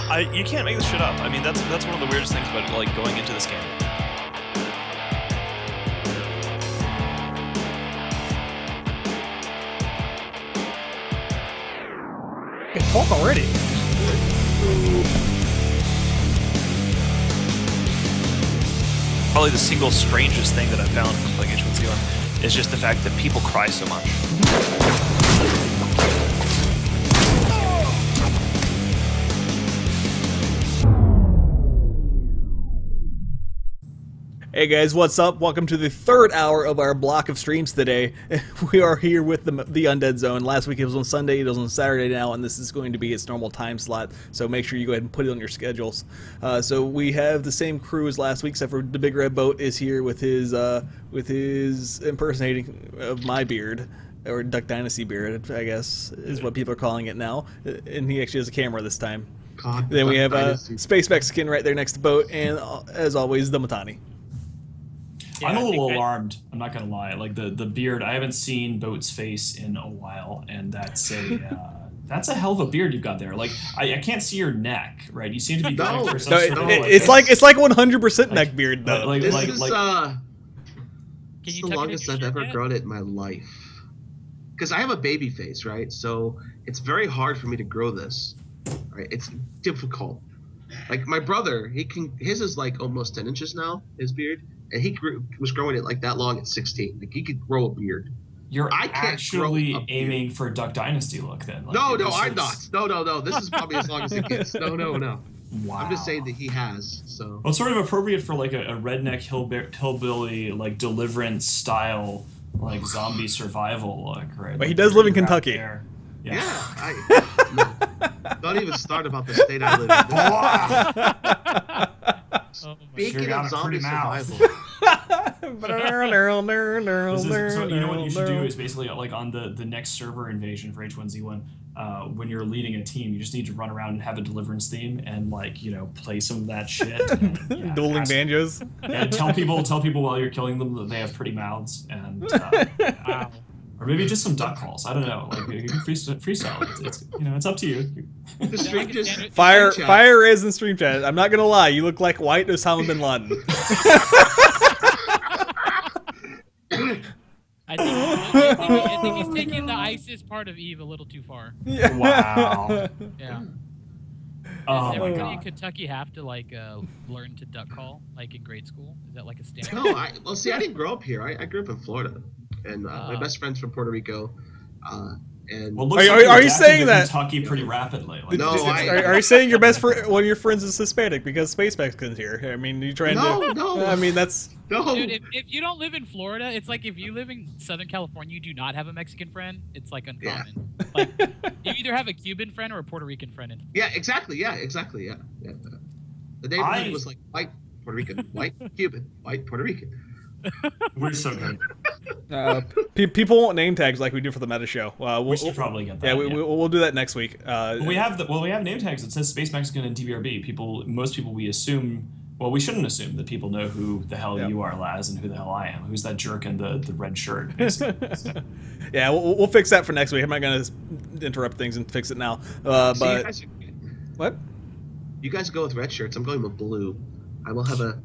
You can't make this shit up. I mean, that's one of the weirdest things about like going into this game. It's talk already. Probably the single strangest thing that I've found playing H1Z1 is just the fact that people cry so much. Hey guys, what's up? Welcome to the third hour of our block of streams today. We are here with the Undead Zone. Last week it was on Sunday, it was on Saturday now, and this is going to be its normal time slot, so make sure you go ahead and put it on your schedules. So we have the same crew as last week, except for dabigredboat is here with his impersonating of my beard, or Duck Dynasty beard, I guess, is what people are calling it now, and he actually has a camera this time. God, then we have Space Space Mexican right there next to Boat, and as always, the Mittani. Yeah, I'm a little alarmed. I'm not gonna lie. Like the beard, I haven't seen Boat's face in a while, and that's a hell of a beard you've got there. Like I can't see your neck, right? You seem to be going for some sort of it's like 100% neck beard though. This is the longest I've ever grown it in my life. Because I have a baby face, right? So it's very hard for me to grow this. Right? It's difficult. Like my brother, his is like almost 10 inches now, his beard. And he was growing it like that long at 16. Like he could grow a beard. You're actually aiming for a Duck Dynasty look then? Like, no, I'm not. No. This is probably as long as it gets. No. Wow. I'm just saying that he has. So. Well, it's sort of appropriate for like a redneck hillbilly like Deliverance style like zombie survival look, right? But like, he does live in Kentucky. Yeah. Don't even start about the state I live in. Speaking of zombie survival. So you know what you should do is basically like on the next server invasion for H1Z1, when you're leading a team, you just need to run around and have a Deliverance theme and like, you know, play some of that shit. And, dueling banjos. Yeah, tell people while you're killing them that they have pretty mouths and wow. Or maybe just some duck calls. I don't know. Like you can freestyle. It's you know, it's up to you. Fire is in stream chat. I'm not gonna lie. You look like white Osama bin Laden. I think he's taking the ISIS part of Eve a little too far. Yeah. Wow. Yeah. Oh Does everybody my in God. Kentucky have to like learn to duck call like in grade school? Is that like a standard? No, well, see, I didn't grow up here. I grew up in Florida, and my best friend's from Puerto Rico. And well, are you saying that Kentucky pretty rapidly? Like, no, are you saying your best friend, one of your friends is Hispanic because Space Mexican's here? I mean, you trying to? No. I mean, that's no. Dude, if you don't live in Florida, it's like if you live in Southern California, you do not have a Mexican friend. It's like uncommon. Yeah. Like you either have a Cuban friend or a Puerto Rican friend. Yeah, exactly. Yeah. The neighborhood was like white Puerto Rican, white Cuban, white Puerto Rican. We're so good. People want name tags like we do for the meta show. We should probably get that. Yeah, we'll do that next week. We have name tags. It says Space Mexican and TBRB. Most people we assume. Well, we shouldn't assume that people know who the hell you are, Laz, and who the hell I am. Who's that jerk in the red shirt? Basically. So. Yeah, we'll fix that for next week. I'm not gonna interrupt things and fix it now. But what? You guys go with red shirts. I'm going with blue. I will have a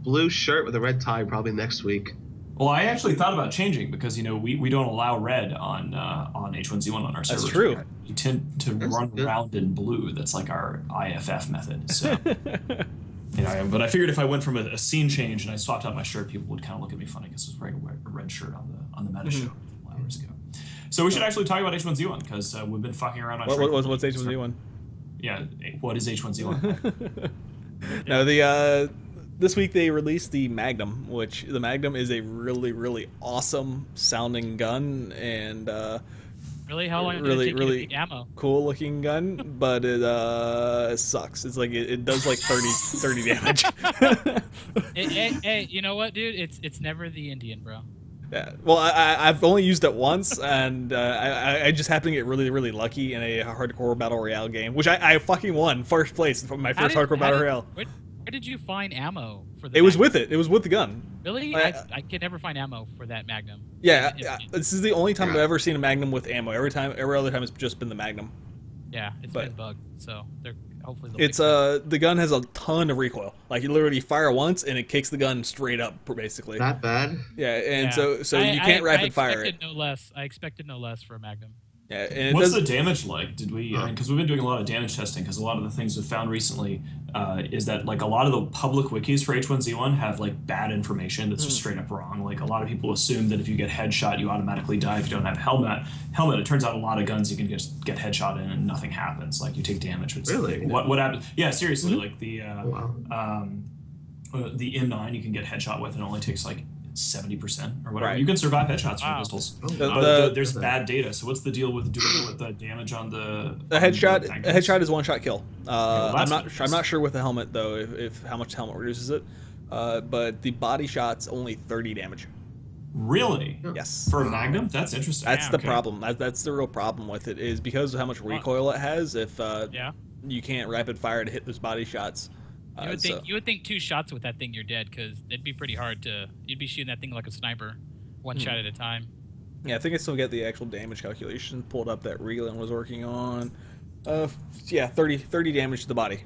blue shirt with a red tie probably next week. Well, I actually thought about changing because, you know, we don't allow red on H1Z1 on our servers. That's true. We tend to run around in blue. That's like our IFF method. So, you know, but I figured if I went from a scene change and I swapped out my shirt, people would kind of look at me funny because I was wearing a red shirt on the meta show a couple hours ago. So we should actually talk about H1Z1 because we've been fucking around on. What's H1Z1? Yeah, what is H1Z1? No, this week they released the Magnum, which the Magnum is a really, really awesome sounding gun and Really, how long really, did it take really you to pick ammo? cool looking gun, but it sucks. It's like it does like 30 damage. Hey, you know what, dude? It's never the Indian, bro. Yeah. Well, I've only used it once, and I just happened to get really, really lucky in a hardcore battle royale game, which I fucking won first place for my first hardcore battle royale. Where did you find ammo for the? It was with it. It was with the gun. Really? I could never find ammo for that Magnum. Yeah, this is the only time I've ever seen a Magnum with ammo. Every other time it's just been the Magnum. Yeah, it's been bugged, so they're hopefully. It's the gun has a ton of recoil. Like you literally fire once and it kicks the gun straight up, basically. That bad? Yeah, and so you can't rapid fire it. I expected no less for a Magnum. Yeah, and what's the damage like? Did we? Because we've been doing a lot of damage testing. Because a lot of the things we've found recently is that like a lot of the public wikis for H1Z1 have like bad information that's just straight up wrong. Like a lot of people assume that if you get headshot, you automatically die if you don't have a helmet. It turns out a lot of guns you can just get headshot in and nothing happens. Like you take damage. Really? What happens? Yeah, seriously. Like the M9 you can get headshot with, and it only takes like 70% or whatever. Right. You can survive headshots from pistols. But there's bad data. So what's the deal with doing the damage on the headshot? A headshot is one-shot kill. I'm not sure with the helmet though if how much the helmet reduces it. But the body shot's only 30 damage. Really? Yes. For a Magnum? That's interesting. That's the problem. That's the real problem with it is because of how much recoil it has. If you can't rapid fire to hit those body shots. You would think 2 shots with that thing you're dead, because it'd be pretty hard to. You'd be shooting that thing like a sniper, one shot at a time. Yeah, I think I still get the actual damage calculation pulled up that Reelan was working on. 30 damage to the body.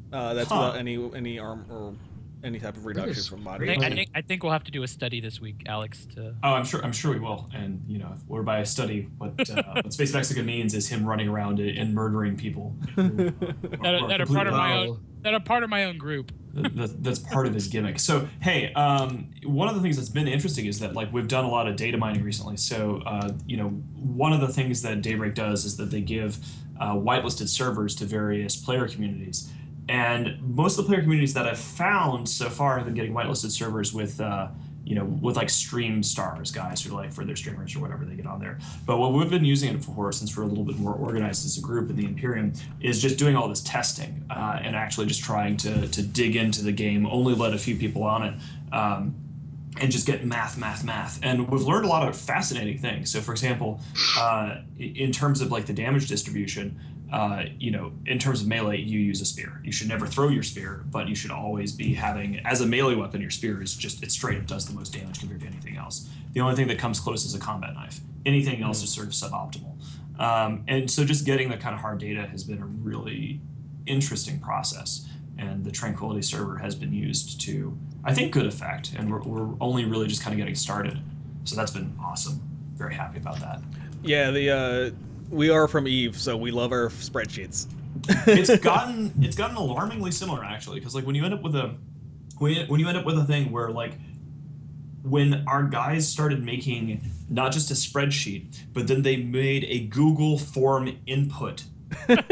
That's without any arm or any type of reduction from body. I think we'll have to do a study this week, Alex. I'm sure we will. And or by a study, what Space Mexico means is him running around and murdering people that are part of my own. That are part of my own group. That's part of his gimmick. So hey, one of the things that's been interesting is that like we've done a lot of data mining recently. So one of the things that Daybreak does is that they give whitelisted servers to various player communities. And most of the player communities that I've found so far have been getting whitelisted servers with with like stream stars, guys who like for their streamers or whatever they get on there. But what we've been using it for, since we're a little bit more organized as a group in the Imperium, is just doing all this testing and actually just trying to dig into the game, only let a few people on it, and just get math. And we've learned a lot of fascinating things. So for example, in terms of like the damage distribution, in terms of melee, you use a spear. You should never throw your spear, but you should always be having, as a melee weapon, your spear is just, it straight up does the most damage compared to anything else. The only thing that comes close is a combat knife. Anything else is sort of suboptimal. And so just getting that kind of hard data has been a really interesting process. And the Tranquility server has been used to, I think, good effect. And we're only really just kind of getting started. So that's been awesome. Very happy about that. Yeah, we are from Eve, so we love our spreadsheets. It's gotten alarmingly similar actually, because like when you end up with a thing where like when our guys started making not just a spreadsheet, but then they made a Google form input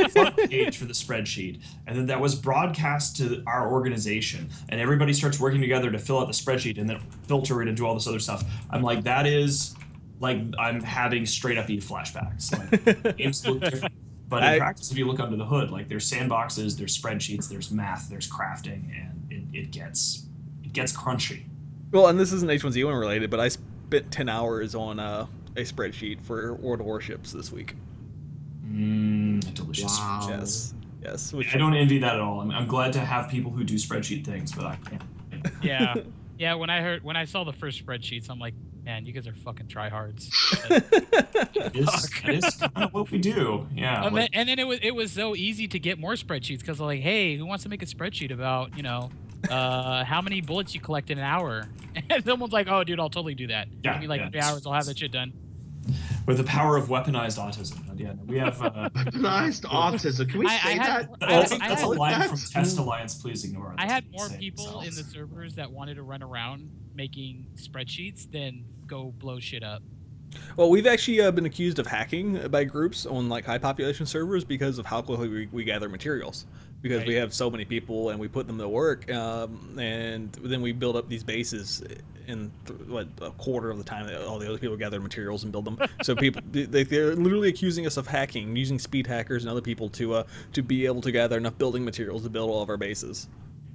front page for the spreadsheet, and then that was broadcast to our organization, and everybody starts working together to fill out the spreadsheet and then filter it and do all this other stuff. I'm like, that is. Like, I'm having straight up Eve flashbacks. Like, games look different. But in practice, if you look under the hood, like, there's sandboxes, there's spreadsheets, there's math, there's crafting, and it gets crunchy. Well, and this isn't H1Z1 related, but I spent 10 hours on a spreadsheet for World of Warships this week. Delicious. Wow. Yes. I don't envy that at all. I'm glad to have people who do spreadsheet things, but I can't. Yeah. When I saw the first spreadsheets, I'm like, man, you guys are fucking tryhards. It is kind of what we do. Yeah. And then it was so easy to get more spreadsheets because like, hey, who wants to make a spreadsheet about how many bullets you collect in an hour? And someone's like, oh, dude, I'll totally do that. Yeah, Give me like 3 hours, I'll have that shit done. With the power of weaponized autism. Yeah, we have weaponized autism. Can we say that? I think that's a line from Test Alliance. Please ignore it. I had more people in the servers that wanted to run around making spreadsheets than go blow shit up. Well, we've actually been accused of hacking by groups on like high population servers because of how quickly we gather materials. Because we have so many people and we put them to work, and then we build up these bases in a quarter of the time that all the other people gather materials and build them. So people they're literally accusing us of hacking, using speed hackers and other people to be able to gather enough building materials to build all of our bases.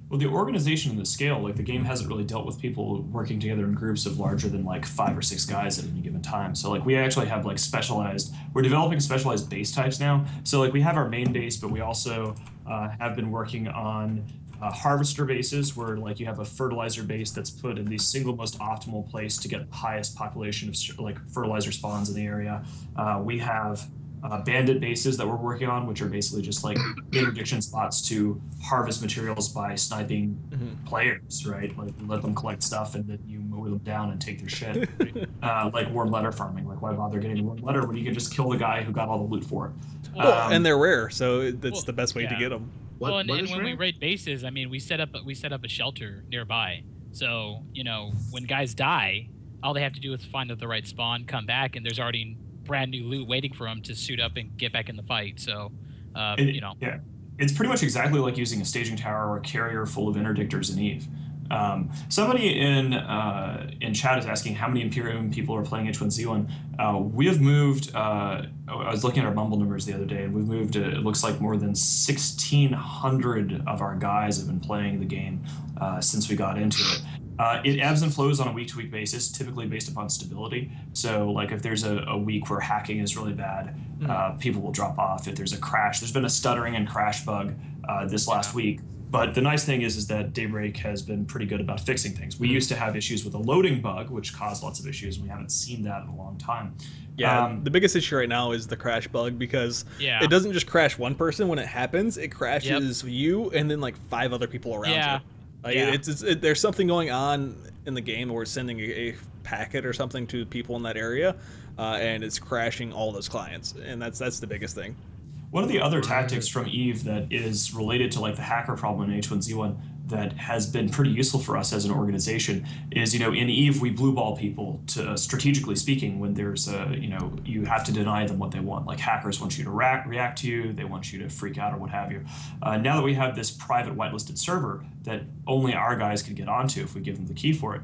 Well, the organization and the scale, like the game hasn't really dealt with people working together in groups of larger than like 5 or 6 guys at any given time. So like we actually have like we're developing specialized base types now. So like we have our main base, but we also have been working on harvester bases where like you have a fertilizer base that's put in the single most optimal place to get the highest population of like fertilizer spawns in the area. We have bandit bases that we're working on, which are basically just like interdiction spots to harvest materials by sniping players, right? Like you let them collect stuff and then you mow them down and take their shit. Like warm letter farming. Like why bother getting a warm letter when you can just kill the guy who got all the loot for it? Well, and they're rare, so that's the best way to get them. Well, and when we raid bases, I mean, we set up a shelter nearby. So when guys die, all they have to do is find the right spawn, come back, and there's already brand new loot waiting for them to suit up and get back in the fight. So, yeah, it's pretty much exactly like using a staging tower or a carrier full of interdictors in Eve. Somebody in chat is asking how many Imperium people are playing H1Z1. We have moved. I was looking at our Mumble numbers the other day, and we've moved. It looks like more than 1,600 of our guys have been playing the game since we got into it. It ebbs and flows on a week-to-week basis, typically based upon stability. So, like, if there's a week where hacking is really bad, people will drop off. If there's a crash, there's been a stuttering and crash bug this last week. But the nice thing is that Daybreak has been pretty good about fixing things. We used to have issues with a loading bug, which caused lots of issues, and we haven't seen that in a long time. Yeah, the biggest issue right now is the crash bug, because it doesn't just crash one person when it happens. It crashes you and then like 5 other people around you. Like, there's something going on in the game where it's sending a packet or something to people in that area, and it's crashing all those clients, and that's the biggest thing. One of the other tactics from Eve that is related to like the hacker problem in H1Z1 that has been pretty useful for us as an organization is, in Eve we blue ball people to strategically speaking when there's you have to deny them what they want. Like hackers want you to react to you, they want you to freak out or what have you. Now that we have this private whitelisted server that only our guys can get onto if we give them the key for it,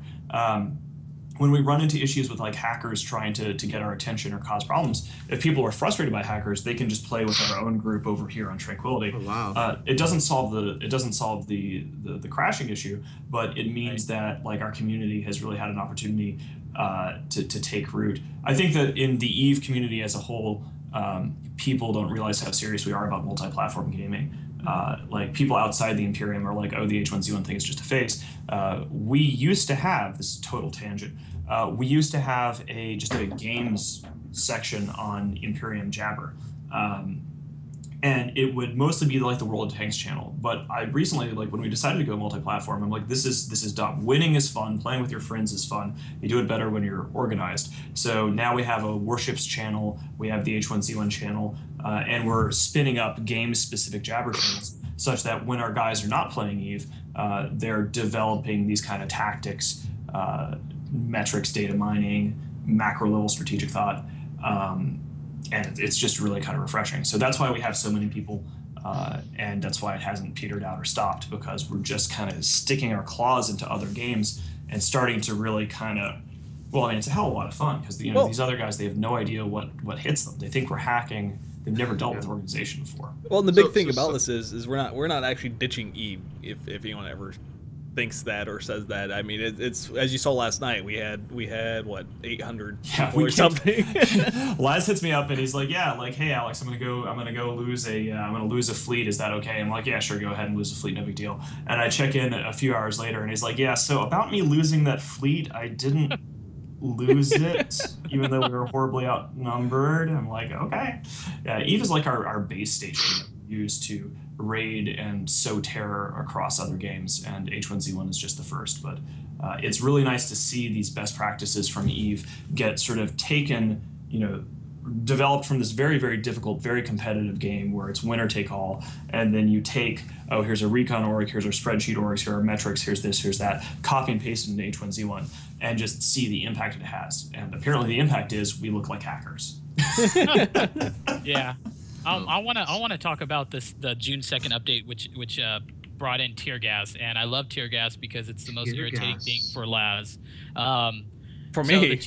when we run into issues with like hackers trying to get our attention or cause problems, if people are frustrated by hackers, they can just play with our own group over here on Tranquility. Oh, wow. It doesn't solve the crashing issue, but it means that like our community has really had an opportunity to take root. I think that in the Eve community as a whole, people don't realize how serious we are about multi-platform gaming. Like people outside the Imperium are like, oh, the H1Z1 thing is just a phase. We used to have, this is a total tangent, we used to have just a games section on Imperium Jabber. And it would mostly be like the World of Tanks channel. But I recently, like when we decided to go multi-platform, I'm like, this is dumb. Winning is fun, playing with your friends is fun. You do it better when you're organized. So now we have a Warships channel, we have the H1Z1 channel, and we're spinning up game-specific Jabber channels such that when our guys are not playing Eve, they're developing these kind of tactics, metrics, data mining, macro-level strategic thought, and it's just really kind of refreshing. So that's why we have so many people, and that's why it hasn't petered out or stopped, because we're just kind of sticking our claws into other games and starting to really kind of, well, I mean, it's a hell of a lot of fun, because these other guys, they have no idea what hits them. They think we're hacking. They've never dealt with organization before. Well, and the big thing about this is we're not actually ditching Eve, if anyone ever thinks that or says that. I mean, it's as you saw last night, we had what, 800 people or something. Laz hits me up and he's like, yeah, like, hey Alex, I'm gonna go lose a fleet, is that okay? I'm like, yeah, sure, go ahead and lose a fleet, no big deal. And I check in a few hours later and he's like, yeah, so about me losing that fleet, I didn't lose it even though we were horribly outnumbered. I'm like, okay. Yeah, Eve is like our base station that we use to raid and sow terror across other games, and H1Z1 is just the first. But it's really nice to see these best practices from Eve get sort of taken, developed from this very, very difficult, very competitive game where it's winner take all, and then you take, oh, here's a recon org, here's our spreadsheet orgs, here are metrics, here's this, here's that, copy and paste it into H1Z1, and just see the impact it has. And apparently the impact is we look like hackers. Yeah. I want to talk about the June 2nd update, which brought in tear gas, and I love tear gas because it's the most irritating thing for Laz. For me.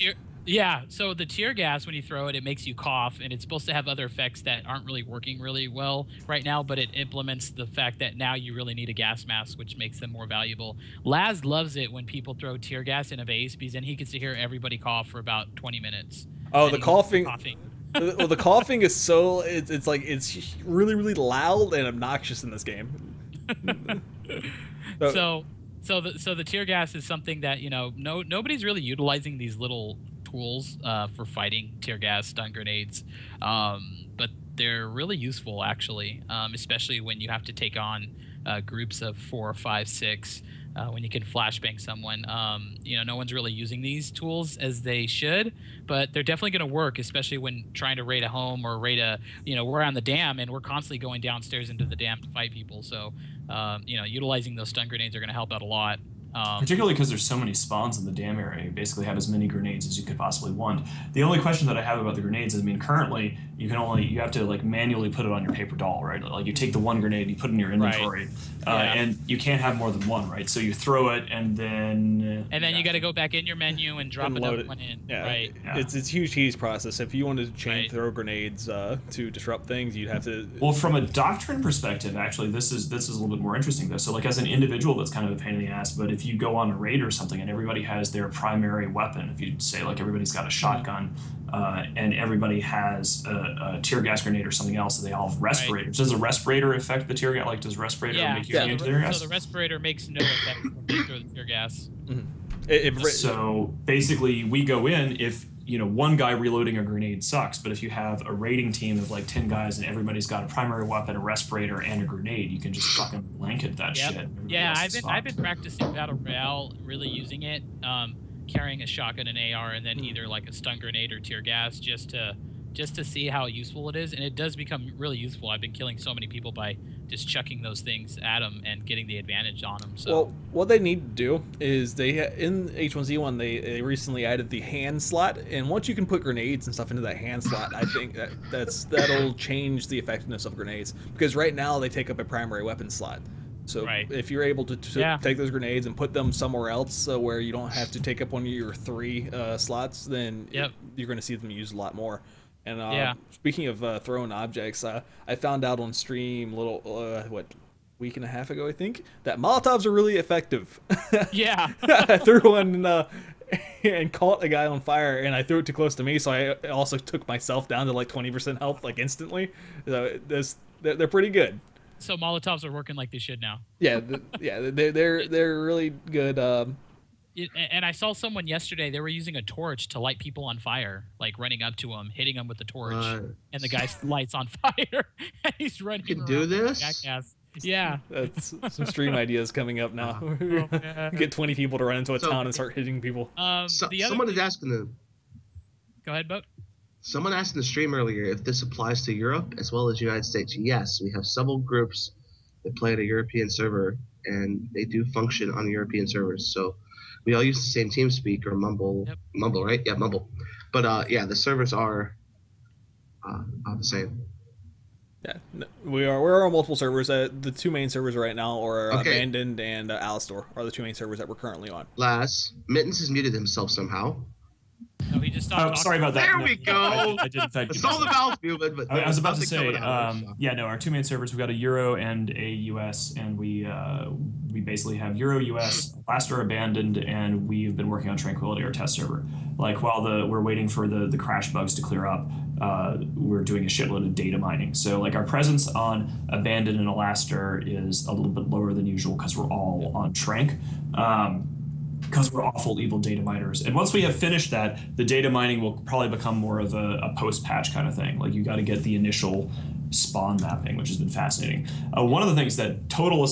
So the tear gas, when you throw it, it makes you cough, and it's supposed to have other effects that aren't really working really well right now, but it implements the fact that now you really need a gas mask, which makes them more valuable. Laz loves it when people throw tear gas in a base, because then he gets to hear everybody cough for about 20 minutes. Oh, the coughing. Well, the coughing is so it's like it's really, really loud and obnoxious in this game. So the tear gas is something that nobody's really utilizing these little tools for fighting tear gas, stun grenades, but they're really useful actually, especially when you have to take on groups of 4, 5, 6. When you can flashbang someone, no one's really using these tools as they should, but they're definitely going to work, especially when trying to raid a home or raid we're on the dam and we're constantly going downstairs into the dam to fight people. So, utilizing those stun grenades are going to help out a lot. Particularly because there's so many spawns in the dam area, you basically have as many grenades as you could possibly want. The only question that I have about the grenades is, currently you have to like manually put it on your paper doll, right? Like you take the one grenade, you put it in your inventory, and you can't have more than one, right? So you throw it and then you got to go back in your menu and drop another one in. Yeah, right. Yeah. It's a huge tease process. If you wanted to chain throw grenades to disrupt things, you'd have to. Well, from a doctrine perspective, actually, this is a little bit more interesting though. So like as an individual, that's kind of a pain in the ass. But if you go on a raid or something and everybody has their primary weapon, if you say like everybody's got a shotgun. And everybody has a tear gas grenade or something else, so they all have respirators. Right. Does the respirator affect the tear gas? Like, does respirator make you immune to tear gas? So the respirator makes no effect when you throw the tear gas. Mm-hmm. So basically, we go in if one guy reloading a grenade sucks, but if you have a raiding team of like 10 guys and everybody's got a primary weapon, a respirator, and a grenade, you can just fucking blanket that shit. Yeah, I've been practicing Battle Royale, really using it. Carrying a shotgun and AR, and then either like a stun grenade or tear gas, just to see how useful it is, and it does become really useful. I've been killing so many people by just chucking those things at them and getting the advantage on them. So, well, what they need to do is in H1Z1 they recently added the hand slot, and once you can put grenades and stuff into that hand slot, I think that'll change the effectiveness of grenades, because right now they take up a primary weapon slot. So if you're able to take those grenades and put them somewhere else where you don't have to take up one of your 3 slots, then you're going to see them used a lot more. And speaking of throwing objects, I found out on stream week and a half ago, I think, that Molotovs are really effective. Yeah. I threw one and caught a guy on fire, and I threw it too close to me, so I also took myself down to like 20% health like instantly. So they're pretty good. So Molotovs are working like they should now. Yeah, they're really good. And I saw someone yesterday. They were using a torch to light people on fire, like running up to them, hitting them with the torch, and the guy lights on fire. And he's running. You can do this. Jackass. Yeah, that's some stream ideas coming up now. Get 20 people to run into a town and start hitting people. Someone is asking them. Go ahead, Boat. Someone asked in the stream earlier if this applies to Europe as well as the United States. Yes, we have several groups that play at a European server, and they do function on European servers. So we all use the same TeamSpeak or Mumble. Yep. Mumble, right? Yeah, Mumble. But the servers are the same. Yeah, we're on multiple servers. The 2 main servers right now are Abandoned and Alistor are the 2 main servers that we're currently on. Mittens has muted himself somehow. No, he just stopped. Sorry about that. There we go. I did in fact. I saw the mouse movement, but I was about to say, our 2 main servers, we've got a Euro and a US, and we basically have Euro, US, last are Abandoned, and we've been working on Tranquility, our test server. Like while we're waiting for the crash bugs to clear up, we're doing a shitload of data mining. So like our presence on Abandoned and Alastor is a little bit lower than usual because we're all on Trank. Because we're awful evil data miners. And once we have finished that, the data mining will probably become more of a post-patch kind of thing. Like you got to get the initial spawn mapping, which has been fascinating. One of the things that, total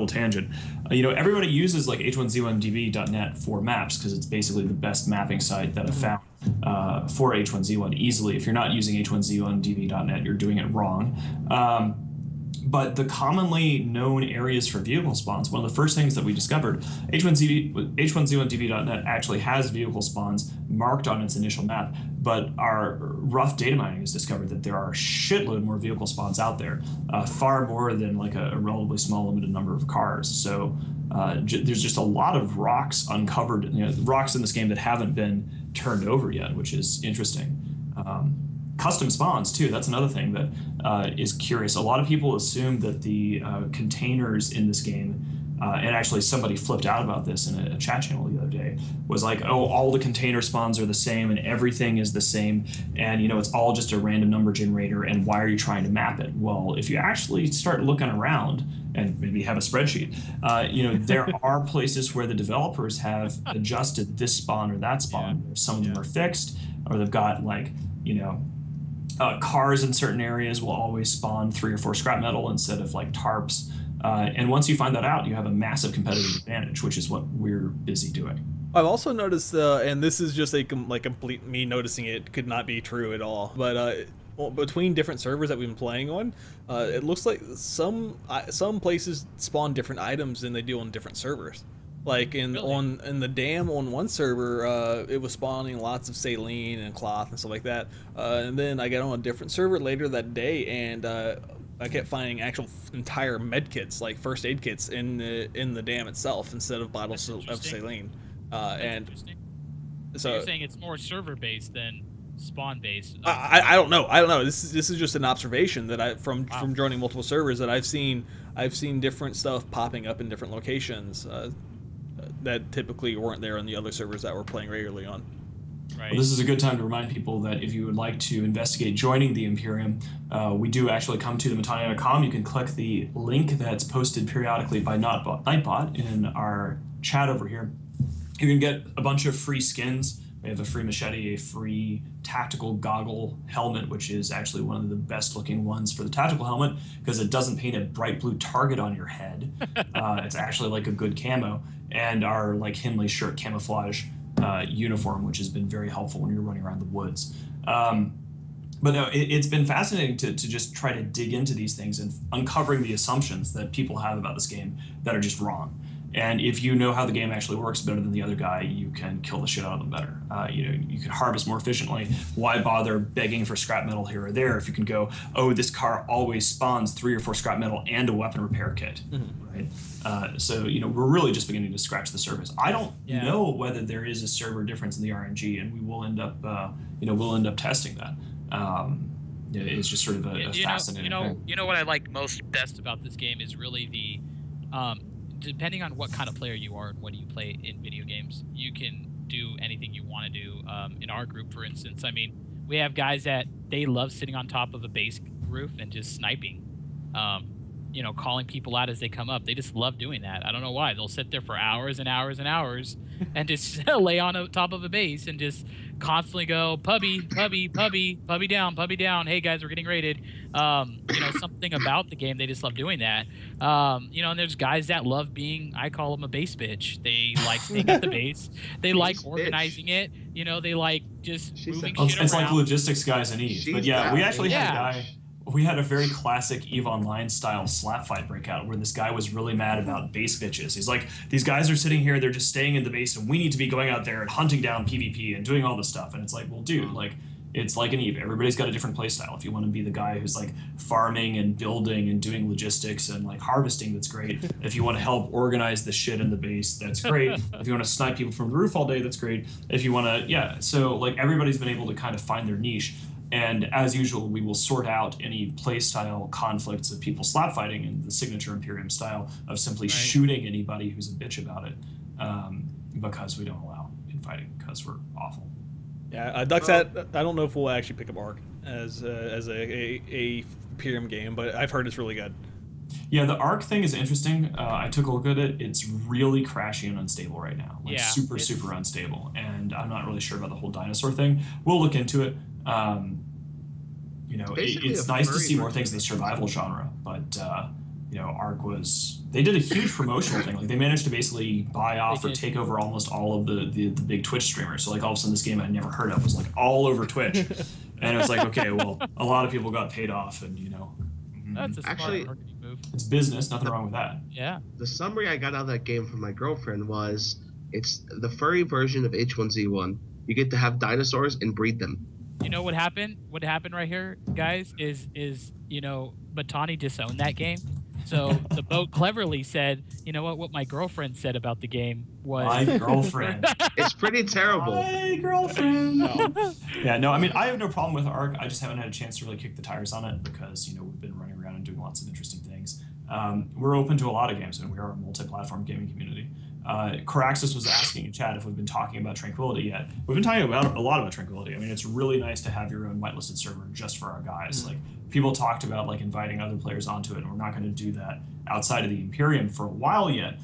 tangent, everybody uses like H1Z1DB.net for maps because it's basically the best mapping site that I've found for H1Z1 easily. If you're not using H1Z1DB.net, you're doing it wrong. But the commonly known areas for vehicle spawns, one of the first things that we discovered, H1Z1DB.net actually has vehicle spawns marked on its initial map, but our rough data mining has discovered that there are a shitload more vehicle spawns out there, far more than like a relatively small limited number of cars. So there's just a lot of rocks uncovered, rocks in this game that haven't been turned over yet, which is interesting. Custom spawns too, that's another thing that is curious. A lot of people assume that the containers in this game And actually somebody flipped out about this in a chat channel the other day, was like, oh, all the container spawns are the same and everything is the same, and it's all just a random number generator, and why are you trying to map it? Well, if you actually start looking around and maybe have a spreadsheet, there are places where the developers have adjusted this spawn or that spawn. Some of them are fixed, or they've got cars in certain areas will always spawn 3 or 4 scrap metal instead of tarps. And once you find that out, you have a massive competitive advantage, which is what we're busy doing. I've also noticed, and this is just a complete me noticing it, could not be true at all, but between different servers that we've been playing on, it looks like some places spawn different items than they do on different servers. Like in the dam on one server, it was spawning lots of saline and cloth and stuff like that. And then I got on a different server later that day, and I kept finding actual entire med kits, like first aid kits, in the dam itself instead of bottles of saline. And so you're saying it's more server based than spawn based? I don't know. This is just an observation that from joining multiple servers, that I've seen different stuff popping up in different locations that typically weren't there on the other servers that we're playing regularly on. Right. Well, this is a good time to remind people that if you would like to investigate joining the Imperium, we do actually come to the Mittani.com. You can click the link that's posted periodically by Nightbot in our chat over here. You can get a bunch of free skins. We have a free machete, a free tactical goggle helmet, which is actually one of the best looking ones for the tactical helmet because it doesn't paint a bright blue target on your head. It's actually like a good camo. And our Himley shirt camouflage uniform, which has been very helpful when you're running around the woods. But no, it's been fascinating to just try to dig into these things and uncovering the assumptions that people have about this game that are just wrong. And if you know how the game actually works better than the other guy, you can kill the shit out of them better. You can harvest more efficiently. Why bother begging for scrap metal here or there if you can go, oh, this car always spawns 3 or 4 scrap metal and a weapon repair kit, right? So we're really just beginning to scratch the surface. I don't know whether there is a server difference in the RNG, and we will end up testing that. It's just sort of a fascinating thing. You know what I like most best about this game is really the depending on what kind of player you are and what you play in video games, you can do anything you want to do. In our group, for instance, I mean, we have guys that they love sitting on top of a base roof and just sniping, calling people out as they come up. They just love doing that. I don't know why. They'll sit there for hours and hours and hours and just lay on top of a base and just constantly go, puppy, puppy, puppy, puppy down, puppy down. Hey guys, we're getting raided. Something about the game, they just love doing that. And there's guys that love being, I call them a base bitch. They like staying at the base. They like organizing it. They like just moving shit around. It's like logistics guys in Eve. But yeah, we actually had a guy. We had a very classic EVE Online style slap fight breakout where this guy was really mad about base bitches. He's like, these guys are sitting here, they're just staying in the base, and we need to be going out there and hunting down PvP and doing all this stuff. And it's like, well, dude, it's like an EVE. Everybody's got a different play style. If you want to be the guy who's farming and building and doing logistics and harvesting, that's great. If you want to help organize the shit in the base, that's great. If you want to snipe people from the roof all day, that's great. If you want to, so everybody's been able to kind of find their niche. And as usual, we will sort out any playstyle conflicts of people slap fighting in the signature Imperium style of simply shooting anybody who's a bitch about it, because we don't allow infighting because we're awful. Yeah, Ducksat, I don't know if we'll actually pick up Ark as a Imperium game, but I've heard it's really good. Yeah, the Ark thing is interesting. I took a look at it. It's really crashy and unstable right now. Super unstable. And I'm not really sure about the whole dinosaur thing. We'll look into it. It's nice to see more things in the survival genre, but Ark they did a huge promotional thing. They managed to basically buy off or take over almost all of the big Twitch streamers. So all of a sudden this game I'd never heard of was all over Twitch. And it was okay, well, a lot of people got paid off, and that's a smart marketing move. It's business, nothing wrong with that. Yeah. The summary I got out of that game from my girlfriend was it's the furry version of H1Z1. You get to have dinosaurs and breed them. You know what happened? What happened right here, guys, is Mittani disowned that game. So the boat cleverly said, you know what my girlfriend said about the game was... My girlfriend. It's pretty terrible. My girlfriend. No. I mean, I have no problem with Ark. I just haven't had a chance to really kick the tires on it because, we've been running around and doing lots of interesting things. we're open to a lot of games, and we are a multi-platform gaming community. Coraxis was asking in chat if we've been talking about Tranquility yet. We've been talking about a lot about Tranquility. I mean, it's really nice to have your own whitelisted server just for our guys. Like, people talked about like inviting other players onto it, and we're not going to do that outside of the Imperium for a while yet.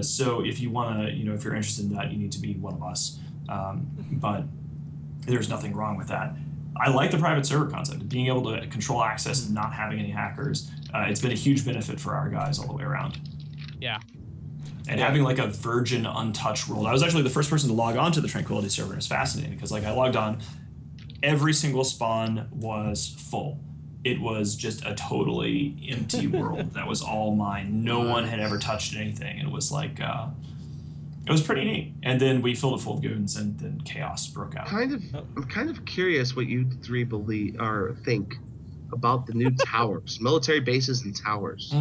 So if you want to, if you're interested in that, you need to be one of us. But there's nothing wrong with that. I like the private server concept, being able to control access and not having any hackers. It's been a huge benefit for our guys all the way around. Yeah. And having like a virgin, untouched world. I was actually the first person to log on to the Tranquility server. It was fascinating because like I logged on, every single spawn was full. It was just a totally empty world that was all mine. No one had ever touched anything. It was like, it was pretty neat. And then we filled it full of goons, and then chaos broke out. I'm kind of curious what you three believe or think about the new towers, military bases and towers,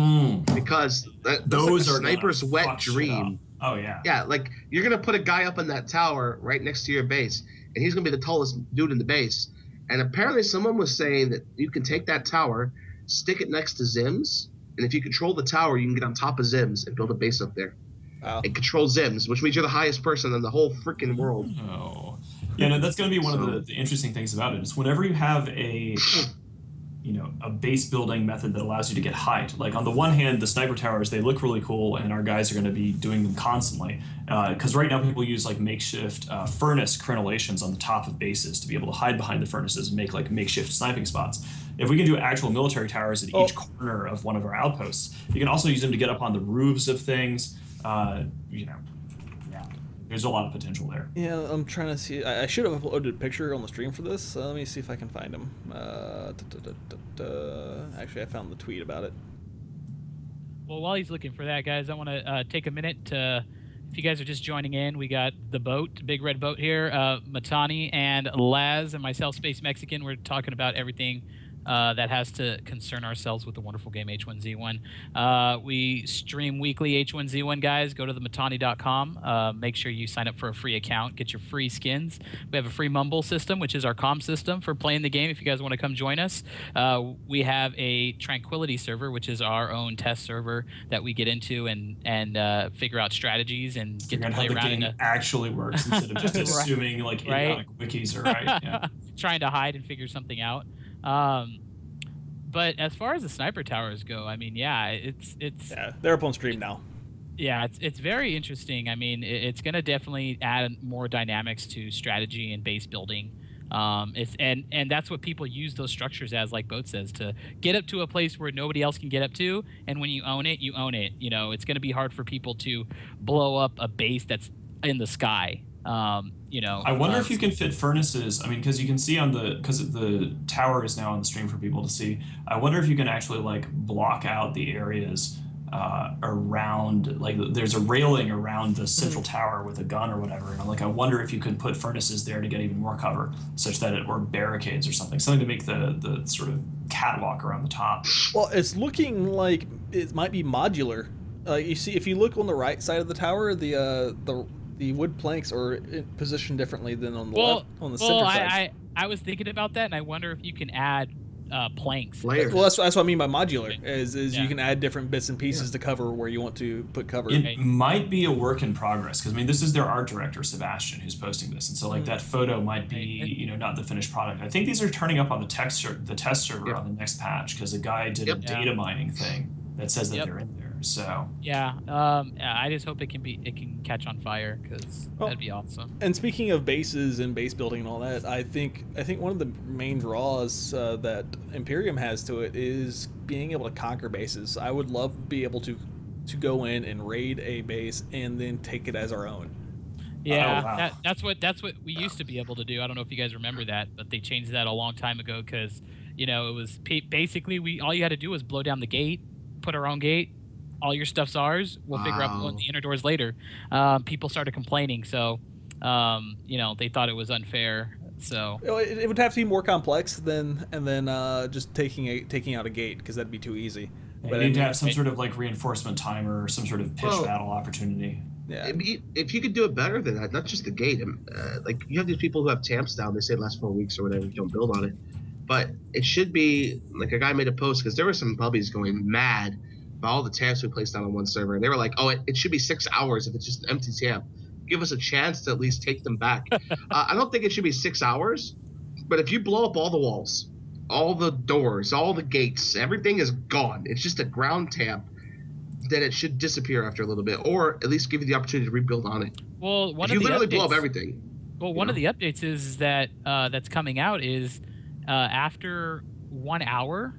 because those are like a sniper's wet dream. Oh yeah. Yeah, like you're gonna put a guy up in that tower right next to your base, and he's gonna be the tallest dude in the base. And apparently, someone was saying that you can take that tower, stick it next to Zims, and if you control the tower, you can get on top of Zims and build a base up there. Wow. And control Zims, which means you're the highest person in the whole freaking world. Oh, yeah. No, that's going to be one of the interesting things about it. Is whenever you have a base building method that allows you to get height. Like on the one hand, the sniper towers, they look really cool, and our guys are going to be doing them constantly. Because right now people use like makeshift furnace crenellations on the top of bases to be able to hide behind the furnaces and make like makeshift sniping spots. If we can do actual military towers at each corner of one of our outposts, you can also use them to get up on the roofs of things. There's a lot of potential there. Yeah, I'm trying to see. I should have uploaded a picture on the stream for this. Let me see if I can find him. Actually, I found the tweet about it. Well, while he's looking for that, guys, I want to take a minute to, if you guys are just joining in, we got the boat, Big Red Boat here. Mittani and Laz and myself, Space Mexican, we're talking about everything that has to concern ourselves with the wonderful game H1Z1. We stream weekly H1Z1, guys. Go to the Mittani.com. Make sure you sign up for a free account. Get your free skins. We have a free Mumble system, which is our comm system for playing the game if you guys want to come join us. We have a Tranquility server, which is our own test server that we get into and figure out strategies and get to play how around. The game actually works instead of just assuming like idiotic wikis are right. Yeah. Trying to hide and figure something out. But as far as the sniper towers go, I mean, it's they're up on stream now. Yeah, it's very interesting. I mean, it's going to definitely add more dynamics to strategy and base building. And that's what people use those structures as, like Boat says, to get up to a place where nobody else can get up to. And when you own it, you own it. It's going to be hard for people to blow up a base that's in the sky. I wonder if you can fit furnaces. I mean, because you can see because the tower is now on the stream for people to see. I wonder if you can actually like block out the areas around, like there's a railing around the central tower with a gun or whatever. And I wonder if you could put furnaces there to get even more cover, such that or barricades or something to make the sort of catwalk around the top. Well, it's looking like it might be modular. You see, if you look on the right side of the tower, the wood planks are positioned differently than on the left, on the center side. I was thinking about that, and I wonder if you can add planks. Layers. Well, that's what I mean by modular. You can add different bits and pieces to cover where you want to put cover. It might be a work in progress because this is their art director Sebastian who's posting this, and so that photo might be not the finished product. I think these are turning up on the test server on the next patch because a guy did a data mining thing that says that they're in there. So I just hope it can catch on fire because that'd be awesome. And speaking of bases and base building and all that, I think one of the main draws that Imperium has to it is being able to conquer bases. I would love to be able to go in and raid a base and then take it as our own. Yeah, wow. that's what we used to be able to do. I don't know if you guys remember that, but they changed that a long time ago because it was basically all you had to do was blow down the gate, put our own gate. All your stuff's ours. We'll figure out the inner doors later. People started complaining, so they thought it was unfair. So it would have to be more complex than just taking out a gate because that'd be too easy. But you need to have some sort of reinforcement timer or some sort of pitch battle opportunity. Yeah. If you could do it better than that, not just the gate. You have these people who have tamps down. They say it lasts 4 weeks or whatever if you don't build on it. But it should be like a guy made a post because there were some puppies going mad by all the tabs we placed down on one server. And they were like, oh, it should be 6 hours if it's just an empty tab. Give us a chance to at least take them back. I don't think it should be 6 hours, but if you blow up all the walls, all the doors, all the gates, everything is gone. It's just a ground tab. Then it should disappear after a little bit, or at least give you the opportunity to rebuild on it. Well, if you literally blow up everything. Well, one of the updates is that that's coming out is after 1 hour,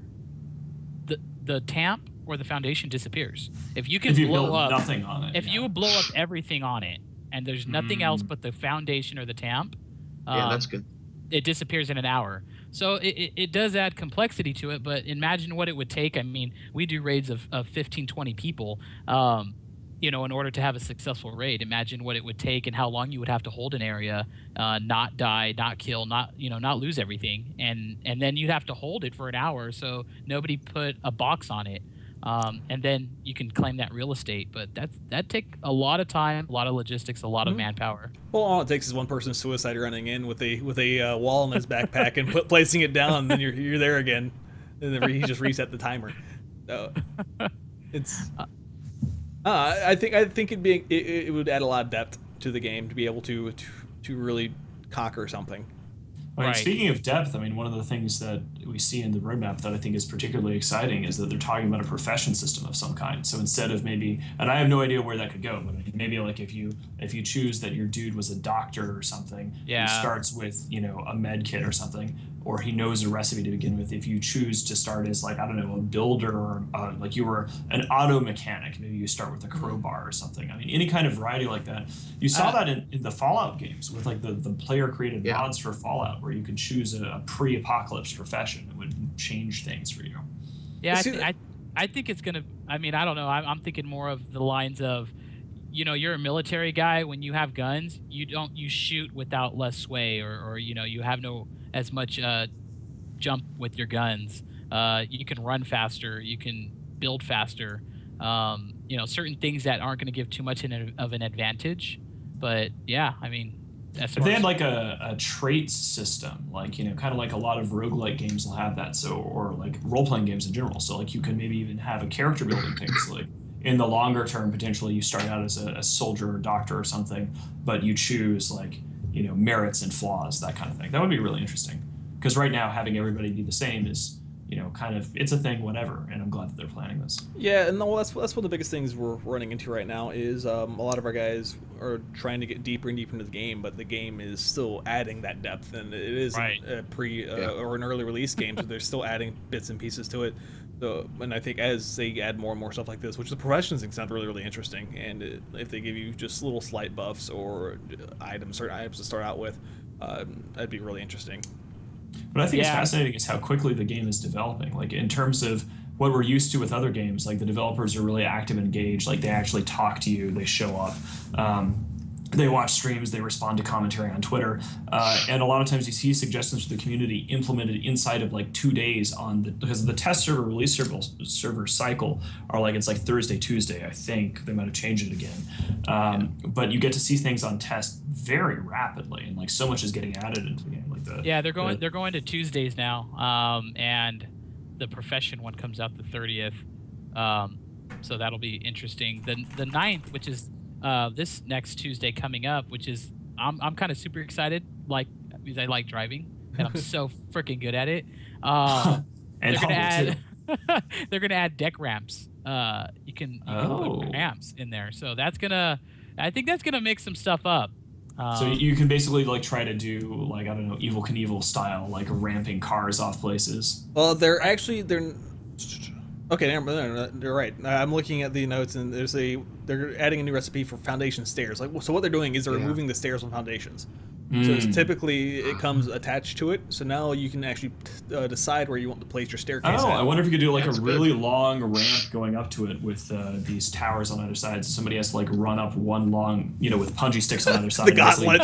the tamp or the foundation disappears. If you blow up nothing on it, if you blow up everything on it, and there's nothing else but the foundation or the tamp, that's good. It disappears in an hour. So it does add complexity to it, but imagine what it would take. I mean, we do raids of 15, 20 people, in order to have a successful raid. Imagine what it would take and how long you would have to hold an area, not die, not kill, not lose everything. And then you'd have to hold it for an hour so nobody put a box on it. And then you can claim that real estate, but that take a lot of time, a lot of logistics, a lot of manpower. Well, all it takes is one person suicide running in with a wall in his backpack and placing it down, and then you're there again, and then he just reset the timer. So it's I think it would add a lot of depth to the game to be able to really conquer something. Right. Speaking of depth, I mean, one of the things that we see in the roadmap that I think is particularly exciting is that they're talking about a profession system of some kind. So instead of maybe, and I have no idea where that could go, but maybe like if you choose that your dude was a doctor or something, he starts with a med kit or something, or he knows a recipe to begin with. If you choose to start as like, I don't know, a builder, or like you were an auto mechanic, maybe you start with a crowbar or something. I mean, any kind of variety like that. You saw that in the Fallout games with like the player created mods for Fallout, where you could choose a pre-apocalypse profession. It would change things for you. Yeah, I think it's gonna. I mean, I don't know. I'm thinking more of the lines of, you're a military guy. When you have guns, you shoot without less sway, or you have no as much jump with your guns. You can run faster. You can build faster. Certain things that aren't going to give too much of an advantage. But yeah, I mean, if they had like a traits system, like kind of like a lot of roguelike games will have that. So, or like role-playing games in general. So like you can maybe even have a character building things like. In the longer term, potentially you start out as a soldier or doctor or something, but you choose like, merits and flaws, that kind of thing. That would be really interesting. Because right now, having everybody be the same is, kind of, it's a thing, whatever. And I'm glad that they're planning this. Yeah, and that's one of the biggest things we're running into right now is a lot of our guys are trying to get deeper and deeper into the game, but the game is still adding that depth. And it is a or an early release game, so they're still adding bits and pieces to it. So, and I think as they add more and more stuff like this, which the professions thing sounds really, really interesting, and if they give you just little slight buffs or certain items to start out with, that'd be really interesting. What I think is fascinating is how quickly the game is developing. Like in terms of what we're used to with other games, like the developers are really active and engaged. Like they actually talk to you, they show up. They watch streams, they respond to commentary on Twitter, and a lot of times you see suggestions from the community implemented inside of like 2 days because the test server release server cycle are like, it's like Thursday, Tuesday, I think. They might have changed it again. But you get to see things on test very rapidly, and like so much is getting added into the game. Like they're going to Tuesdays now, and the profession one comes out the 30th, so that'll be interesting. The 9th, which is this next Tuesday coming up, which is I'm kind of super excited, like because I like driving and I'm so freaking good at it. They're gonna add deck ramps. You can put ramps in there, so I think that's gonna mix some stuff up. So you can basically like try to do like, I don't know, Evel Knievel style, like ramping cars off places. Well, they're okay, they're right. I'm looking at the notes, and they're adding a new recipe for foundation stairs. Like, so what they're doing is they're removing the stairs on foundations. So it's typically it comes attached to it. So now you can actually decide where you want to place your staircase. I wonder if you could do like a really long ramp going up to it with these towers on either side. So somebody has to like run up one long, with punji sticks on either side. The gauntlet.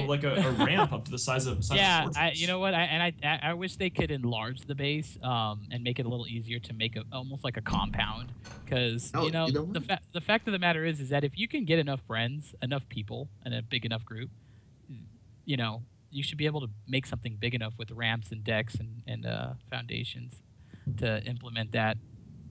Like a ramp up to the size of. You know what? I wish they could enlarge the base and make it a little easier to make almost like a compound, because the fact of the matter is that if you can get enough friends, enough people, and a big enough group, you should be able to make something big enough with ramps and decks and foundations. to implement that.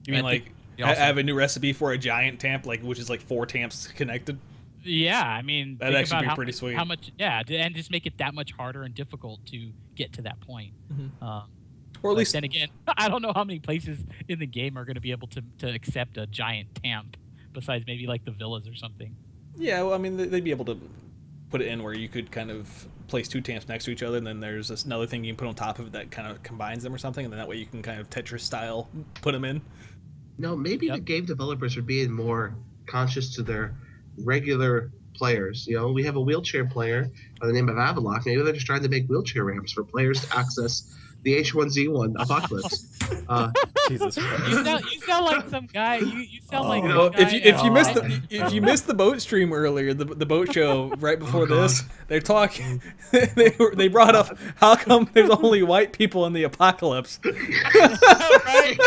You mean like have a new recipe for a giant tamp, like which is like 4 tamps connected? Yeah, I mean, that'd actually be pretty sweet. How much? Yeah, and just make it that much harder and difficult to get to that point. Or at least then again, I don't know how many places in the game are going to be able to accept a giant tamp, besides maybe like the villas or something. Yeah, well, I mean, they'd be able to put it in where you could kind of place 2 tamps next to each other, and then there's this another thing you can put on top of it that kind of combines them or something, and then that way you can kind of Tetris style put them in. No, maybe the game developers are being more conscious to their regular players. You know, we have a wheelchair player by the name of Avalok. Maybe they're just trying to make wheelchair ramps for players to access the H1Z1 apocalypse. Jesus Christ. You sound like some guy. You sound like if you missed the boat stream earlier, the boat show right before this, they're talking. they brought up how come there's only white people in the apocalypse. Right?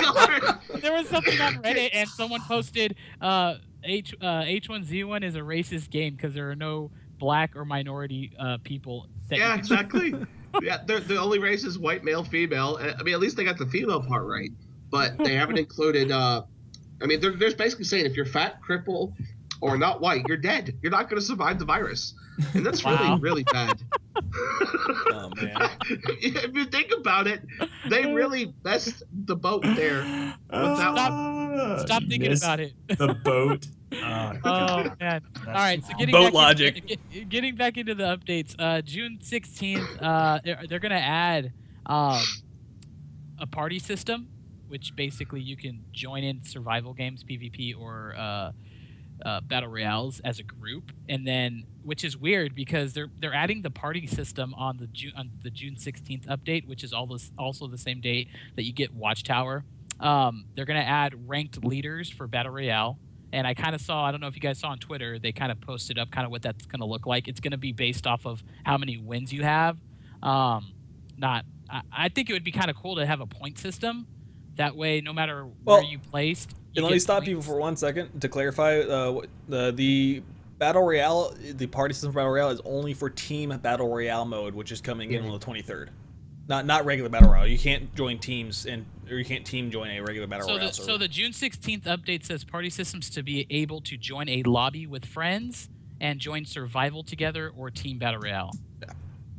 There was something on Reddit and someone posted H1Z1 is a racist game because there are no black or minority people. Yeah, exactly. Yeah, the only race is white, male, female. I mean, at least they got the female part right, but they haven't included. I mean, they're basically saying if you're fat, crippled, or not white, you're dead. You're not going to survive the virus, and that's really bad. Oh man! If you think about it, they really messed the boat there. Stop thinking about it. The boat. Oh man! All right, so getting back into the updates. June 16th, they're gonna add a party system, which basically you can join in survival games, PvP or battle royales as a group, and then which is weird because they're adding the party system on the June 16th update, which is also the same date that you get Watchtower. They're gonna add ranked leaders for battle royale. And I kind of saw, I don't know if you guys saw on Twitter, they kind of posted up kind of what that's going to look like. It's going to be based off of how many wins you have. I think it would be kind of cool to have a point system. That way, no matter where you placed. And let me stop you for 1 second to clarify. The Battle Royale, the party system for Battle Royale is only for Team Battle Royale mode, which is coming in on the 23rd. Not regular Battle Royale. You can't join teams or you can't team join a regular Battle Royale. So the June 16th update says party systems to be able to join a lobby with friends and join survival together or team Battle Royale. Yeah.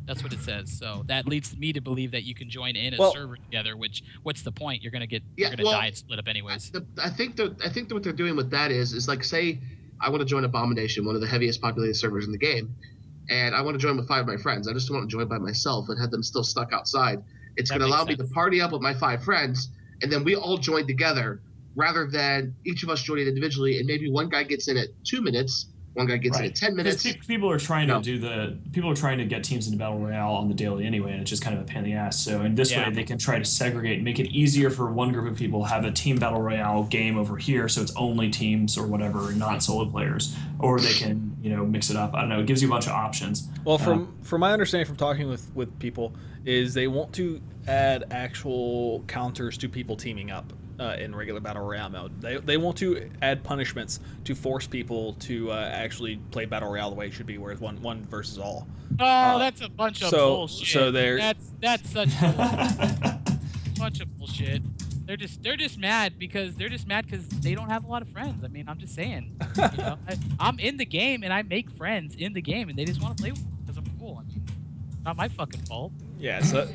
That's what it says. So that leads me to believe that you can join in a server together. Which what's the point? You're gonna die and split up anyways. I think that what they're doing with that is like, say I want to join Abomination, one of the heaviest populated servers in the game. And I want to join with 5 of my friends. I just don't want to join by myself and have them still stuck outside. It's going to allow me to party up with my 5 friends, and then we all join together rather than each of us joining individually. And maybe one guy gets in at 2 minutes, one guy gets in at 10 minutes. People are trying to get teams into Battle Royale on the daily anyway, and it's just kind of a pain in the ass. So in this way, they can try to segregate, make it easier for one group of people to have a team Battle Royale game over here, so it's only teams or whatever, not solo players, or they can mix it up. I don't know. It gives you a bunch of options. Well, from my understanding from talking with people, is they want to add actual counters to people teaming up in regular Battle Royale mode. They want to add punishments to force people to actually play Battle Royale the way it should be, where it's one versus all. Oh, that's a bunch of bullshit. So that's such a bunch of bullshit. They're just mad because they don't have a lot of friends. I mean, I'm just saying. I'm in the game and I make friends in the game, and they just want to play with me because I'm cool. I mean, not my fucking fault. Yeah. So,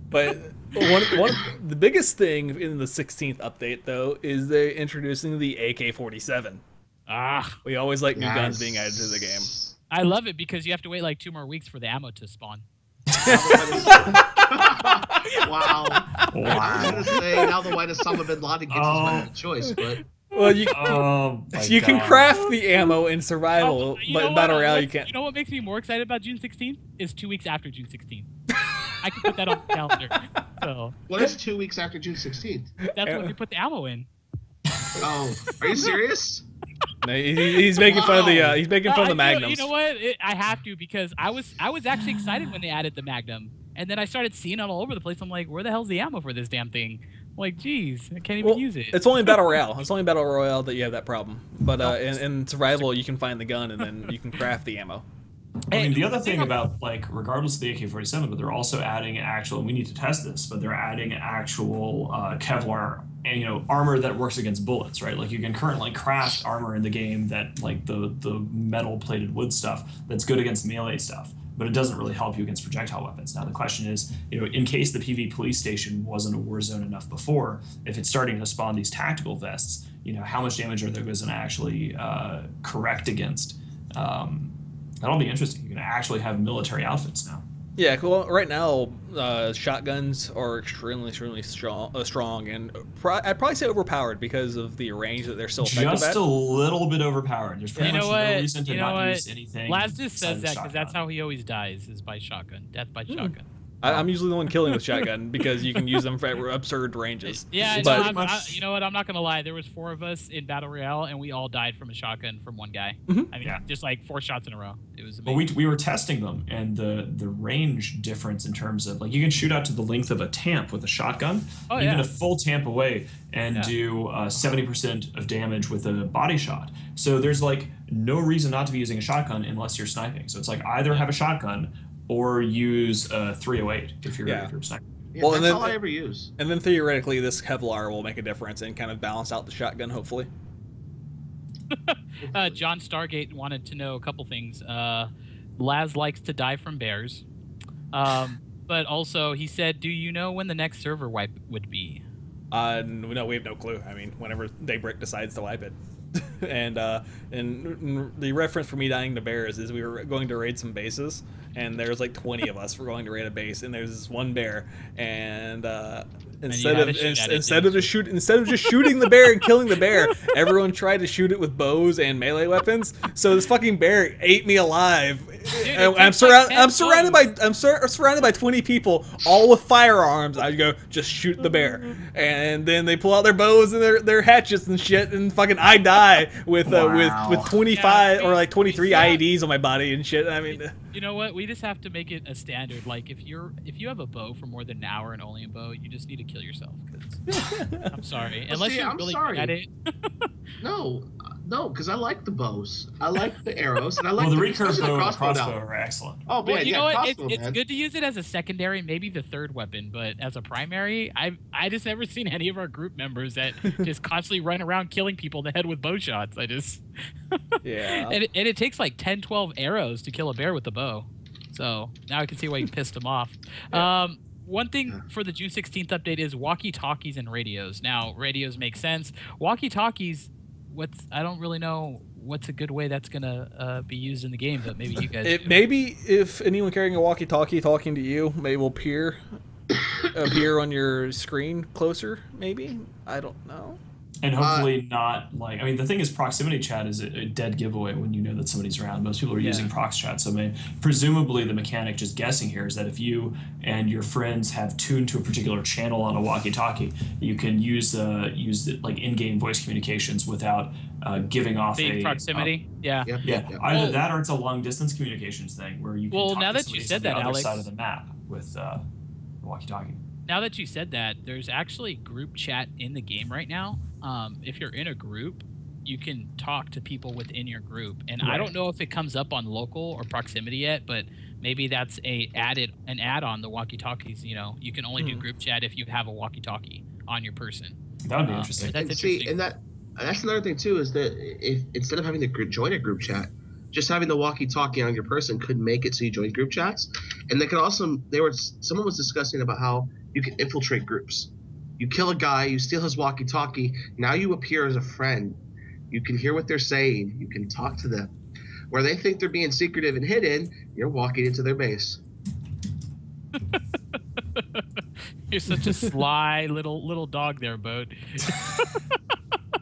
but the biggest thing in the 16th update though is they're introducing the AK-47. We always like new guns being added to the game. I love it because you have to wait like 2 more weeks for the ammo to spawn. Wow. I was going to say, now the white Osama bin Laden gets his better choice, but... Well, you can craft the ammo in survival, but in Battle Royale you can't. You know what makes me more excited about June 16th? Is 2 weeks after June 16th. I can put that on the calendar. So. What is 2 weeks after June 16th? That's when we put the ammo in. Oh, are you serious? No, he's making fun of the of the Magnums. You know what? I have to, because I was actually excited when they added the Magnum, and then I started seeing it all over the place. I'm like, where the hell's the ammo for this damn thing? I'm like, geez, I can't even use it. It's only in Battle Royale. It's only in Battle Royale that you have that problem. But in survival, you can find the gun and then you can craft the ammo. I mean, the other thing about, like, regardless of the AK-47, but they're also adding actual, and we need to test this, but they're adding actual Kevlar, and, armor that works against bullets, right? Like, you can currently craft armor in the game that, like, the metal-plated wood stuff that's good against melee stuff, but it doesn't really help you against projectile weapons. Now, the question is, in case the PV police station wasn't a war zone enough before, if it's starting to spawn these tactical vests, how much damage are they going to actually correct against? That'll be interesting. You can actually have military outfits now. Yeah, cool. Right now, shotguns are extremely strong, and I'd probably say overpowered because of the range that they're still effective at. Just a little bit overpowered. There's pretty much no reason to not use anything. Laz just says that because that's how he always dies, is by shotgun. Death by shotgun. I'm usually the one killing with shotgun because you can use them for absurd ranges. Yeah, but you know what? I'm not gonna lie. There was 4 of us in Battle Royale, and we all died from a shotgun from one guy. I mean, just like 4 shots in a row. It was amazing. Well, we were testing them, and the range difference in terms of, like, you can shoot out to the length of a tamp with a shotgun, even a full tamp away, and do 70% of damage with a body shot. So there's, like, no reason not to be using a shotgun unless you're sniping. So it's like either have a shotgun or use 308 if you're sniping. Yeah, well, that's all I ever use. And then theoretically, this Kevlar will make a difference and kind of balance out the shotgun, hopefully. John Stargate wanted to know a couple things. Laz likes to die from bears. But also, he said, do you know when the next server wipe would be? No, we have no clue. I mean, whenever Daybreak decides to wipe it. And the reference for me dying to bears is we were going to raid some bases, and there's like 20 of us. We're going to raid a base, and there's this one bear, and instead of just shooting the bear and killing the bear, everyone tried to shoot it with bows and melee weapons. So this fucking bear ate me alive. Dude, I'm surrounded by 20 people, all with firearms. I go, just shoot the bear, and then they pull out their bows and their hatchets and shit, and fucking I die with 25 or like 23 IEDs on my body and shit. I mean, you know what? We just have to make it a standard. Like, if you have a bow for more than an hour and only a bow, you just need to kill yourself. I'm sorry, unless you're really good at it. No, because I like the bows. I like the arrows, and I like the the recurve bow and crossbow are excellent. Oh, man, you know what? It's good to use it as a secondary, maybe the third weapon, but as a primary, I just never seen any of our group members that just constantly run around killing people in the head with bow shots. Yeah. And it takes like 10, 12 arrows to kill a bear with a bow. So now I can see why you pissed him off. Yeah. One thing for the June 16th update is walkie talkies and radios. Now, radios make sense. Walkie talkies. I don't really know what's a good way that's gonna be used in the game, but maybe you guys. Maybe if anyone carrying a walkie-talkie talking to you, maybe will appear on your screen closer. Maybe, I don't know. And hopefully not, like, I mean, the thing is, proximity chat is a dead giveaway when you know that somebody's around. Most people are using prox chat, so I mean, presumably the mechanic, just guessing here, is that if you and your friends have tuned to a particular channel on a walkie-talkie, you can use the like in-game voice communications without giving off the proximity. Either that or it's a long-distance communications thing where you can talk now to that you said that, on the other Alex, side of the map with the walkie-talkie. Now that you said that, there's actually group chat in the game right now. If you're in a group, you can talk to people within your group. And I don't know if it comes up on local or proximity yet, but maybe that's an add-on, the walkie-talkies. You can only do group chat if you have a walkie-talkie on your person. That would be interesting. That's interesting. See, and that's another thing too, is that if instead of having to join a group chat, just having the walkie-talkie on your person could make it so you join group chats. And they could also, someone was discussing about how you can infiltrate groups. You kill a guy, you steal his walkie-talkie, now you appear as a friend. You can hear what they're saying, you can talk to them. Where they think they're being secretive and hidden, you're walking into their base. You're such a sly little dog there, Boat.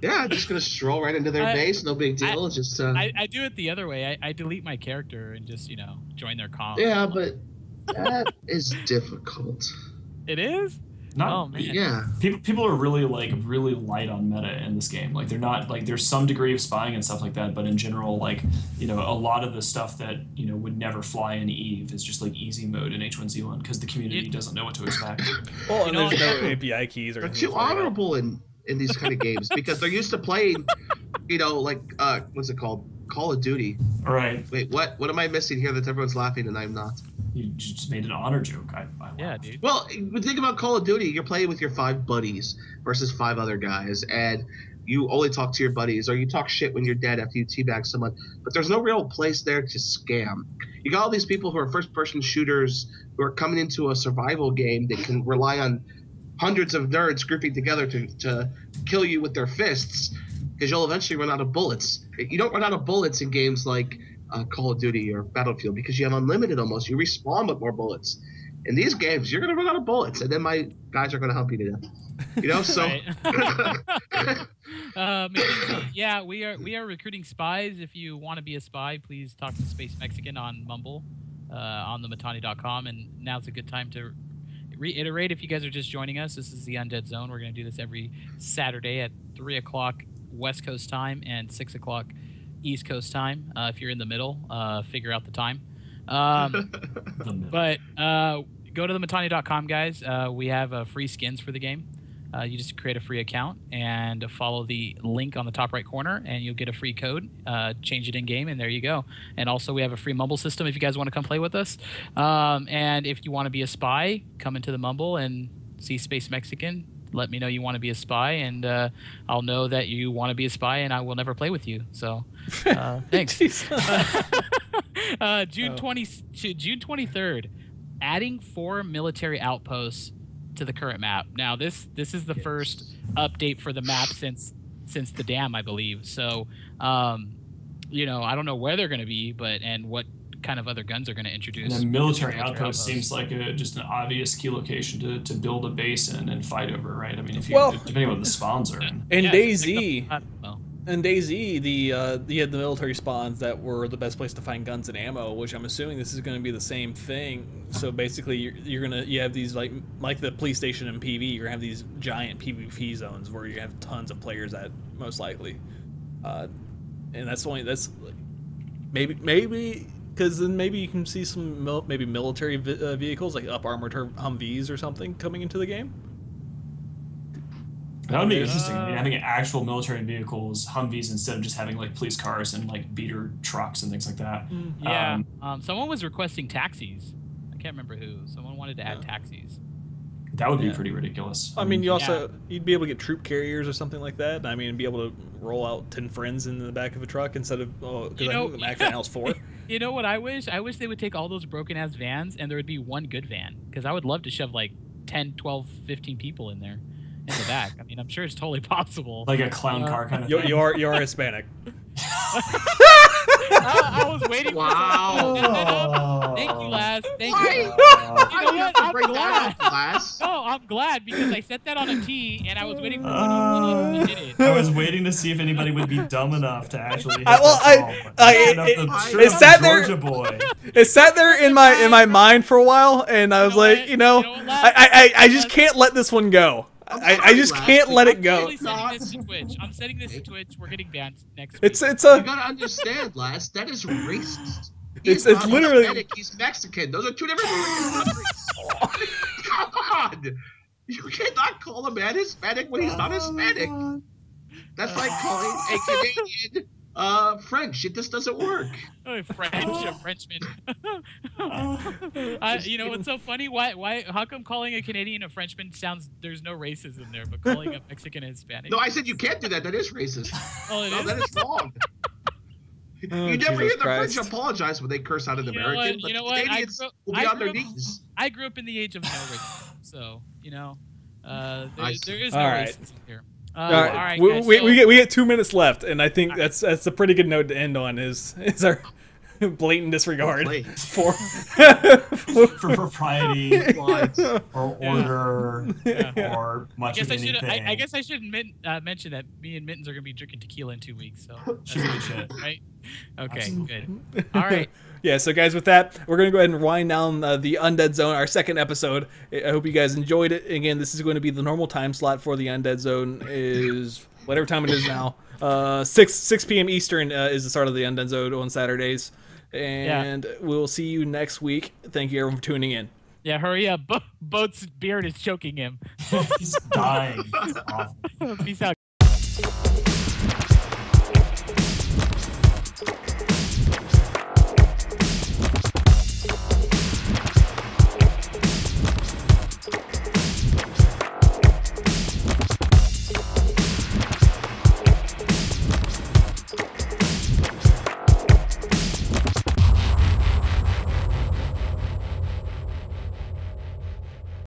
Yeah, I'm just gonna stroll right into their base, no big deal. I do it the other way. I delete my character and just join their comp. Yeah, but that is difficult. It is? Oh man. Yeah. People are really light on meta in this game. Like, they're not, like, there's some degree of spying and stuff like that, but in general, like, a lot of the stuff that would never fly in EVE is just like easy mode in H1Z1 because the community doesn't know what to expect. Well, and there's no API keys or anything. They're too honorable in these kind of games because they're used to playing, like what's it called? Call of Duty. All right. Wait, what? What am I missing here that everyone's laughing and I'm not? You just made an honor joke. Yeah, dude. Well, think about Call of Duty. You're playing with your 5 buddies versus 5 other guys, and you only talk to your buddies, or you talk shit when you're dead after you teabag someone. But there's no real place there to scam. You got all these people who are first-person shooters who are coming into a survival game that can rely on hundreds of nerds grouping together to kill you with their fists, because you'll eventually run out of bullets. You don't run out of bullets in games like Call of Duty or Battlefield because you have unlimited almost. You respawn with more bullets. In these games, you're going to run out of bullets, and then my guys are going to hump you to death. You know, so... yeah, we are recruiting spies. If you want to be a spy, please talk to Space Mexican on Mumble, on the Mittani.com, and now's a good time to reiterate if you guys are just joining us. This is the Undead Zone. We're going to do this every Saturday at 3 o'clock West Coast time and 6 o'clock East Coast time. If you're in the middle, figure out the time. But go to the Mittani.com, guys. We have free skins for the game. You just create a free account and follow the link on the top right corner, and you'll get a free code. Change it in game, and there you go. And also, we have a free Mumble system if you guys want to come play with us. And if you want to be a spy, come into the Mumble and see Space Mexican. Let me know you want to be a spy, and I'll know that you want to be a spy, and I will never play with you. So, thanks. June 23rd, adding 4 military outposts to the current map. Now, this is the first update for the map since the dam, I believe. So, you know, I don't know where they're going to be, and what kind of other guns they're going to introduce. And a military outpost seems like just an obvious key location to build a base in and fight over, right? I mean, if you depending on what the spawns are in. In DayZ, you had the military spawns that were the best place to find guns and ammo, which I'm assuming this is going to be the same thing. So basically, you have these like the PlayStation and PV. You're gonna have these giant PvP zones where you have tons of players at most likely, and that's maybe. Because then maybe you can see some military vehicles, like up-armored Humvees or something, coming into the game. That would be interesting. I mean, having actual military vehicles, Humvees, instead of just having like police cars and like beater trucks and things like that. Yeah. Someone was requesting taxis. I can't remember who. Someone wanted to add taxis. That would be pretty ridiculous. I mean, you'd be able to get troop carriers or something like that. I mean, be able to roll out 10 friends in the back of a truck instead of because I think the max right now is 4. You know what I wish? I wish they would take all those broken-ass vans and there would be one good van. Because I would love to shove like 10, 12, 15 people in there in the back. I mean, I'm sure it's totally possible. Like a clown car kind of thing. You are Hispanic. I was waiting for someone to set that up. Thank you, Laz. Thank you. You know what? I'm glad. No, I'm glad because I set that on a tee and I was waiting for someone else to hit it. I was waiting to see if anybody would be dumb enough to actually hit it sat there. It sat there in my mind for a while, and I was I just can't let this one go. I just can't let it go. I'm setting this to Twitch. We're getting banned next week. You gotta understand, Laz. That is racist. It's literally Hispanic, he's Mexican. Those are 2 different countries. Come on, you cannot call a man Hispanic when he's not Hispanic. That's like calling a Canadian French. It just doesn't work. A Frenchman. You know what's so funny? Why? How come calling a Canadian a Frenchman sounds? There's no racism there, but calling a Mexican a Hispanic. No, I said you can't do that. That is racist. Oh, it is? That is wrong. You never hear the French apologize when they curse out an American. You know what? Canadians will be on their knees. I grew up in the age of no racism, so there is no racism here. All right, we get 2 minutes left, and I think that's a pretty good note to end on. Is our blatant disregard for propriety or order or much of anything. I guess I should mention that me and Mittens are going to be drinking tequila in 2 weeks. So should be shit, right? Okay, good. All right. Yeah, so guys, with that, we're going to go ahead and wind down the Undead Zone, our second episode. I hope you guys enjoyed it. Again, this is going to be the normal time slot for the Undead Zone, is whatever time it is now. 6 p.m. Eastern is the start of the Undead Zone on Saturdays. And we'll see you next week. Thank you, everyone, for tuning in. Yeah, hurry up. Boat's beard is choking him. He's dying. It's awful. Peace out.